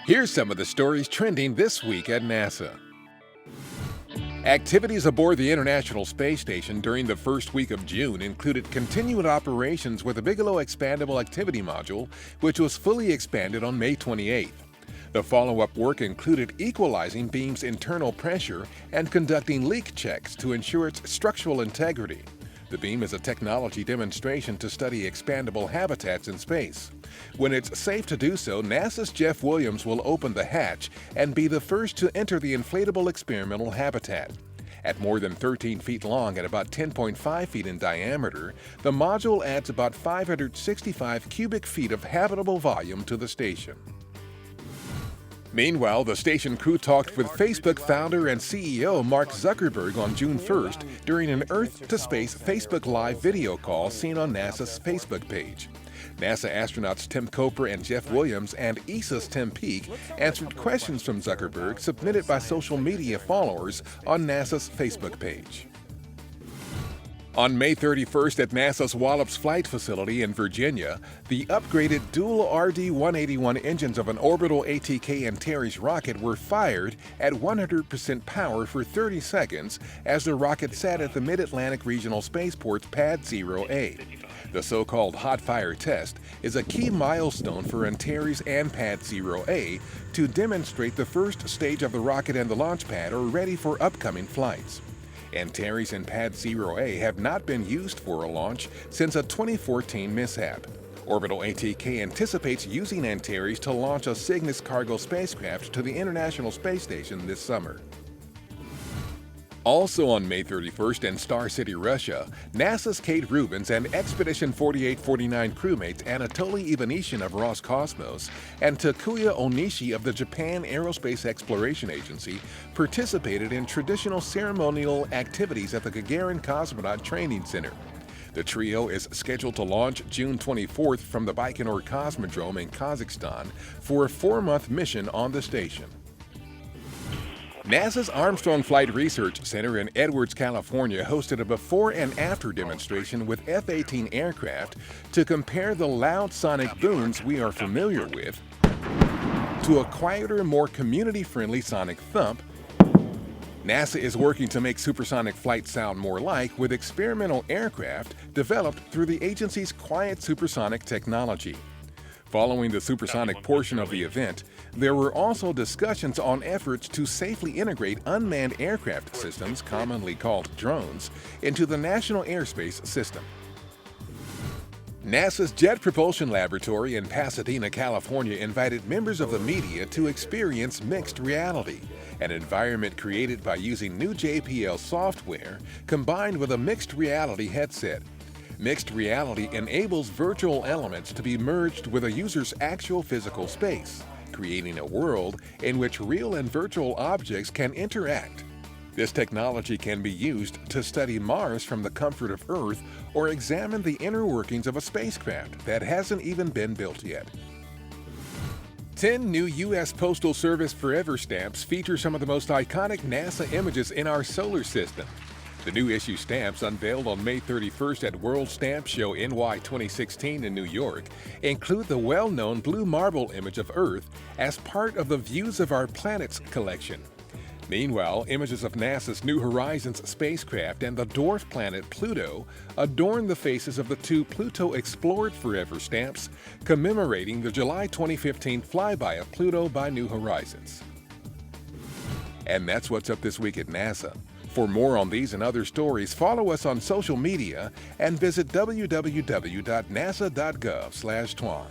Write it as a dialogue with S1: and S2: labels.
S1: Here's some of the stories trending this week at NASA. Activities aboard the International Space Station during the first week of June included continued operations with the Bigelow Expandable Activity Module, which was fully expanded on May 28th. The follow-up work included equalizing beam's internal pressure and conducting leak checks to ensure its structural integrity. The beam is a technology demonstration to study expandable habitats in space. When it's safe to do so, NASA's Jeff Williams will open the hatch and be the first to enter the inflatable experimental habitat. At more than 13 feet long and about 10.5 feet in diameter, the module adds about 565 cubic feet of habitable volume to the station. Meanwhile, the station crew talked with Facebook founder and CEO Mark Zuckerberg on June 1st during an Earth to Space Facebook Live video call seen on NASA's Facebook page. NASA astronauts Tim Kopra and Jeff Williams and ESA's Tim Peake answered questions from Zuckerberg submitted by social media followers on NASA's Facebook page. On May 31st at NASA's Wallops Flight Facility in Virginia, the upgraded dual RD-181 engines of an orbital ATK Antares rocket were fired at 100% power for 30 seconds as the rocket sat at the Mid-Atlantic Regional Spaceport's Pad 0A. The so-called hot fire test is a key milestone for Antares and Pad 0A to demonstrate the first stage of the rocket and the launch pad are ready for upcoming flights. Antares and Pad 0A have not been used for a launch since a 2014 mishap. Orbital ATK anticipates using Antares to launch a Cygnus cargo spacecraft to the International Space Station this summer. Also on May 31st in Star City, Russia, NASA's Kate Rubins and Expedition 4849 crewmates Anatoly Ivanishin of Roscosmos and Takuya Onishi of the Japan Aerospace Exploration Agency participated in traditional ceremonial activities at the Gagarin Cosmonaut Training Center. The trio is scheduled to launch June 24th from the Baikonur Cosmodrome in Kazakhstan for a 4-month mission on the station. NASA's Armstrong Flight Research Center in Edwards, California hosted a before and after demonstration with F-18 aircraft to compare the loud sonic booms we are familiar with to a quieter, more community-friendly sonic thump. NASA is working to make supersonic flight sound more like with experimental aircraft developed through the agency's Quiet Supersonic technology. Following the supersonic portion of the event, there were also discussions on efforts to safely integrate unmanned aircraft systems, commonly called drones, into the National Airspace System. NASA's Jet Propulsion Laboratory in Pasadena, California invited members of the media to experience mixed reality, an environment created by using new JPL software combined with a mixed reality headset. Mixed reality enables virtual elements to be merged with a user's actual physical space, creating a world in which real and virtual objects can interact. This technology can be used to study Mars from the comfort of Earth or examine the inner workings of a spacecraft that hasn't even been built yet. 10 new U.S. Postal Service Forever stamps feature some of the most iconic NASA images in our solar system. The new issue stamps, unveiled on May 31st at World Stamp Show NY 2016 in New York, include the well-known blue marble image of Earth as part of the Views of Our Planets collection. Meanwhile, images of NASA's New Horizons spacecraft and the dwarf planet Pluto adorn the faces of the 2 Pluto Explored Forever stamps commemorating the July 2015 flyby of Pluto by New Horizons. And that's what's up this week at NASA. For more on these and other stories, follow us on social media and visit www.nasa.gov/twan.